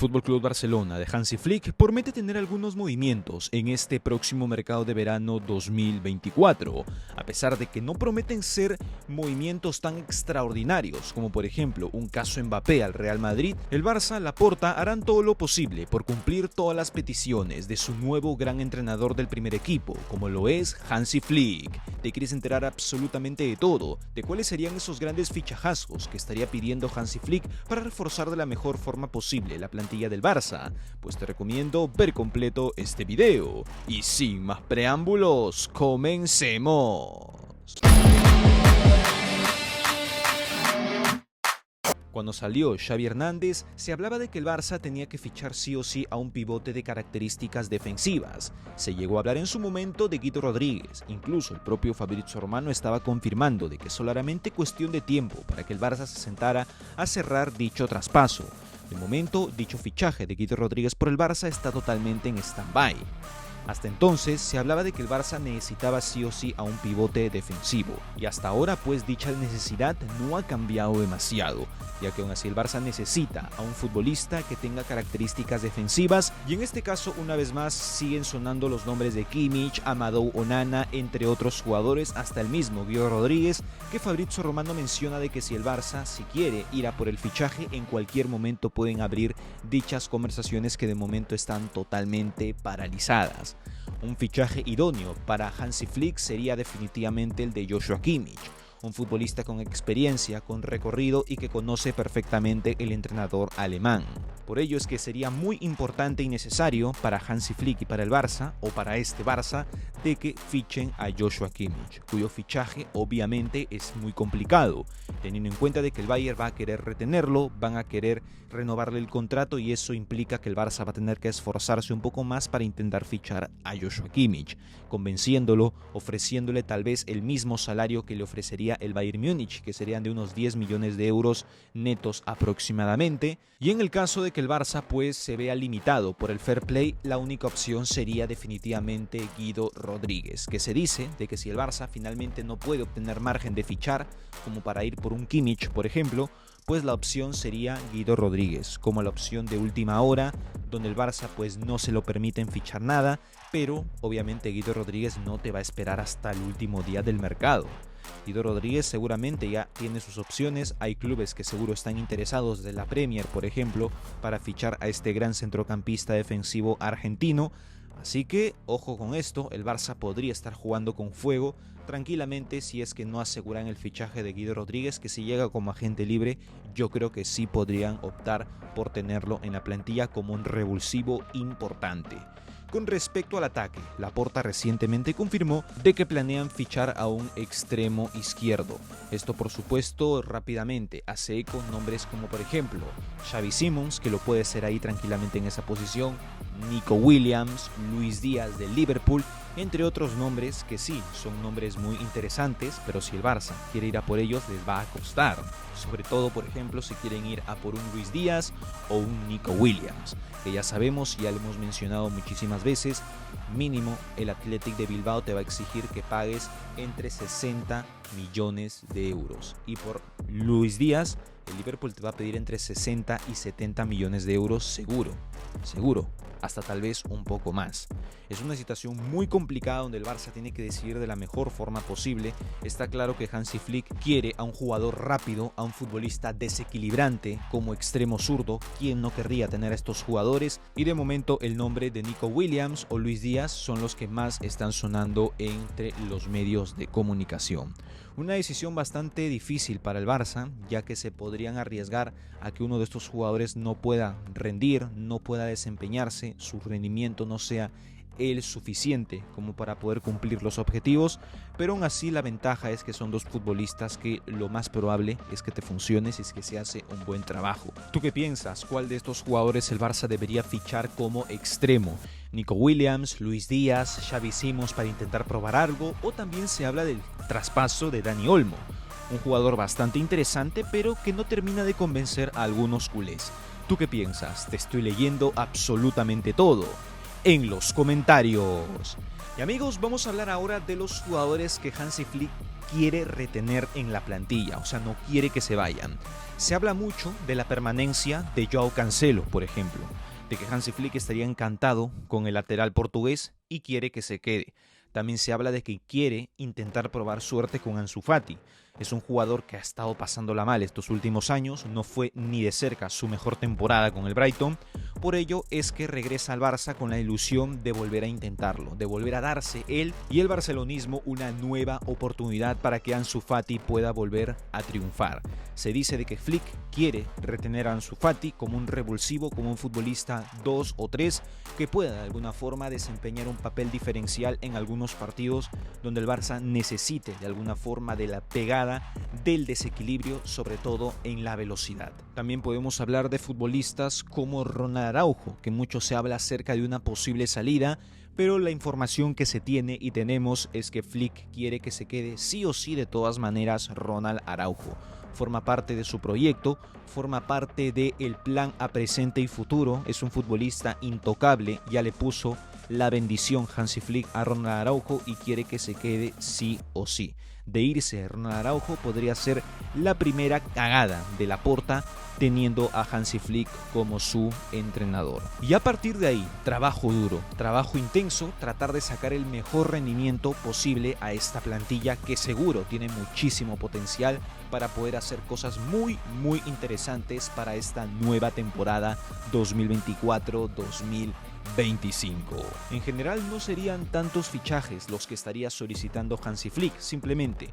FC Barcelona de Hansi Flick promete tener algunos movimientos en este próximo mercado de verano 2024, a pesar de que no prometen ser movimientos tan extraordinarios como por ejemplo un caso Mbappé al Real Madrid. El Barça, Laporta harán todo lo posible por cumplir todas las peticiones de su nuevo gran entrenador del primer equipo, como lo es Hansi Flick. Te quieres enterar absolutamente de todo, de cuáles serían esos grandes fichajazos que estaría pidiendo Hansi Flick para reforzar de la mejor forma posible la plantilla del Barça, pues te recomiendo ver completo este video. Y sin más preámbulos, comencemos. Cuando salió Xavi Hernández, se hablaba de que el Barça tenía que fichar sí o sí a un pivote de características defensivas. Se llegó a hablar en su momento de Guido Rodríguez, incluso el propio Fabrizio Romano estaba confirmando de que solamente cuestión de tiempo para que el Barça se sentara a cerrar dicho traspaso. De momento, dicho fichaje de Guido Rodríguez por el Barça está totalmente en stand-by. Hasta entonces se hablaba de que el Barça necesitaba sí o sí a un pivote defensivo, y hasta ahora pues dicha necesidad no ha cambiado demasiado, ya que aún así el Barça necesita a un futbolista que tenga características defensivas, y en este caso una vez más siguen sonando los nombres de Kimmich, Amadou Onana, entre otros jugadores, hasta el mismo Guido Rodríguez, que Fabrizio Romano menciona de que si el Barça, si quiere ir a por el fichaje, en cualquier momento pueden abrir dichas conversaciones que de momento están totalmente paralizadas. Un fichaje idóneo para Hansi Flick sería definitivamente el de Joshua Kimmich, un futbolista con experiencia, con recorrido y que conoce perfectamente el entrenador alemán. Por ello es que sería muy importante y necesario para Hansi Flick y para el Barça, o para este Barça, de que fichen a Joshua Kimmich, cuyo fichaje obviamente es muy complicado, teniendo en cuenta de que el Bayern va a querer retenerlo, van a querer renovarle el contrato, y eso implica que el Barça va a tener que esforzarse un poco más para intentar fichar a Joshua Kimmich, convenciéndolo, ofreciéndole tal vez el mismo salario que le ofrecería el Bayern Múnich, que serían de unos 10 millones de euros netos aproximadamente. Y en el caso de que el Barça pues se vea limitado por el fair play, la única opción sería definitivamente Guido Rodríguez, que se dice de que si el Barça finalmente no puede obtener margen de fichar, como para ir por un Kimmich por ejemplo, pues la opción sería Guido Rodríguez, como la opción de última hora, donde el Barça pues no se lo permiten fichar nada, pero obviamente Guido Rodríguez no te va a esperar hasta el último día del mercado. Guido Rodríguez seguramente ya tiene sus opciones, hay clubes que seguro están interesados de la Premier, por ejemplo, para fichar a este gran centrocampista defensivo argentino, así que ojo con esto, el Barça podría estar jugando con fuego tranquilamente si es que no aseguran el fichaje de Guido Rodríguez, que si llega como agente libre, yo creo que sí podrían optar por tenerlo en la plantilla como un revulsivo importante. Con respecto al ataque, Laporta recientemente confirmó de que planean fichar a un extremo izquierdo. Esto por supuesto rápidamente hace eco nombres como por ejemplo Xavi Simons, que lo puede ser ahí tranquilamente en esa posición, Nico Williams, Luis Díaz del Liverpool, entre otros nombres que sí, son nombres muy interesantes, pero si el Barça quiere ir a por ellos les va a costar. Sobre todo, por ejemplo, si quieren ir a por un Luis Díaz o un Nico Williams, que ya sabemos, ya lo hemos mencionado muchísimas veces, mínimo el Athletic de Bilbao te va a exigir que pagues entre 60 millones de euros. Y por Luis Díaz, el Liverpool te va a pedir entre 60 y 70 millones de euros seguro, hasta tal vez un poco más. Es una situación muy complicada donde el Barça tiene que decidir de la mejor forma posible. Está claro que Hansi Flick quiere a un jugador rápido, a un futbolista desequilibrante como extremo zurdo. ¿Quién no querría tener a estos jugadores? Y de momento el nombre de Nico Williams o Luis Díaz son los que más están sonando entre los medios de comunicación. Una decisión bastante difícil para el Barça, ya que se podrían arriesgar a que uno de estos jugadores no pueda rendir, no pueda desempeñarse, su rendimiento no sea el suficiente como para poder cumplir los objetivos, pero aún así la ventaja es que son dos futbolistas que lo más probable es que te funcione si es que se hace un buen trabajo. ¿Tú qué piensas? ¿Cuál de estos jugadores el Barça debería fichar como extremo? Nico Williams, Luis Díaz, Xavi Simons para intentar probar algo, o también se habla del traspaso de Dani Olmo, un jugador bastante interesante pero que no termina de convencer a algunos culés. ¿Tú qué piensas? Te estoy leyendo absolutamente todo. en los comentarios. Y amigos, vamos a hablar ahora de los jugadores que Hansi Flick quiere retener en la plantilla, o sea, no quiere que se vayan. Se habla mucho de la permanencia de Joao Cancelo, por ejemplo, de que Hansi Flick estaría encantado con el lateral portugués y quiere que se quede. También se habla de que quiere intentar probar suerte con Ansu Fati. Es un jugador que ha estado pasándola mal estos últimos años, no fue ni de cerca su mejor temporada con el Brighton. Por ello es que regresa al Barça con la ilusión de volver a intentarlo, de volver a darse él y el barcelonismo una nueva oportunidad para que Ansu Fati pueda volver a triunfar. Se dice de que Flick quiere retener a Ansu Fati como un revulsivo, como un futbolista 2 o 3 que pueda de alguna forma desempeñar un papel diferencial en algunos partidos donde el Barça necesite de alguna forma de la pegada, del desequilibrio, sobre todo en la velocidad. También podemos hablar de futbolistas como Ronald Araujo, que mucho se habla acerca de una posible salida, pero la información que se tiene y tenemos es que Flick quiere que se quede sí o sí de todas maneras Ronald Araujo. Forma parte de su proyecto, forma parte del plan a presente y futuro, es un futbolista intocable, ya le puso la bendición Hansi Flick a Ronald Araujo y quiere que se quede sí o sí. De irse Ronald Araujo podría ser la primera cagada de Laporta teniendo a Hansi Flick como su entrenador. Y a partir de ahí, trabajo duro, trabajo intenso, tratar de sacar el mejor rendimiento posible a esta plantilla que seguro tiene muchísimo potencial para poder hacer cosas muy interesantes para esta nueva temporada 2024-2025. En general no serían tantos fichajes los que estaría solicitando Hansi Flick, simplemente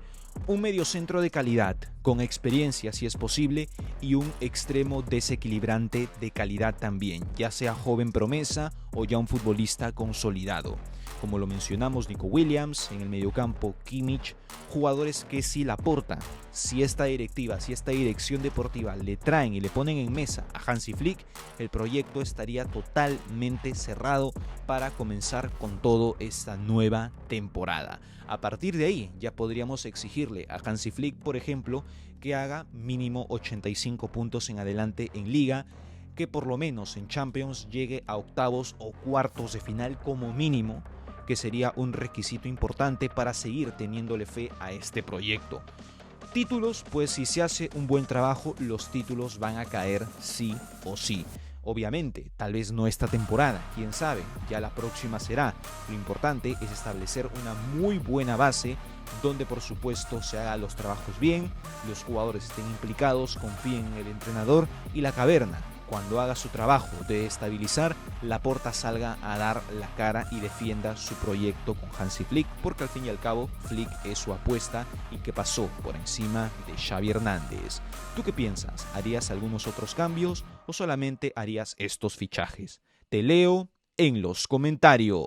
un mediocentro de calidad, con experiencia si es posible, y un extremo desequilibrante de calidad también, ya sea joven promesa o ya un futbolista consolidado. Como lo mencionamos, Nico Williams, en el mediocampo Kimmich, jugadores que si Laporta, si esta directiva, si esta dirección deportiva le traen y le ponen en mesa a Hansi Flick, el proyecto estaría totalmente cerrado para comenzar con todo esta nueva temporada. A partir de ahí ya podríamos exigirle a Hansi Flick, por ejemplo, que haga mínimo 85 puntos en adelante en Liga, que por lo menos en Champions llegue a octavos o cuartos de final como mínimo, que sería un requisito importante para seguir teniéndole fe a este proyecto. Títulos, pues si se hace un buen trabajo, los títulos van a caer sí o sí. Obviamente, tal vez no esta temporada, quién sabe, ya la próxima será. Lo importante es establecer una muy buena base donde por supuesto se hagan los trabajos bien, los jugadores estén implicados, confíen en el entrenador y la caverna, cuando haga su trabajo de estabilizar, Laporta salga a dar la cara y defienda su proyecto con Hansi Flick, porque al fin y al cabo Flick es su apuesta y que pasó por encima de Xavi Hernández. ¿Tú qué piensas? ¿Harías algunos otros cambios o solamente harías estos fichajes? Te leo en los comentarios.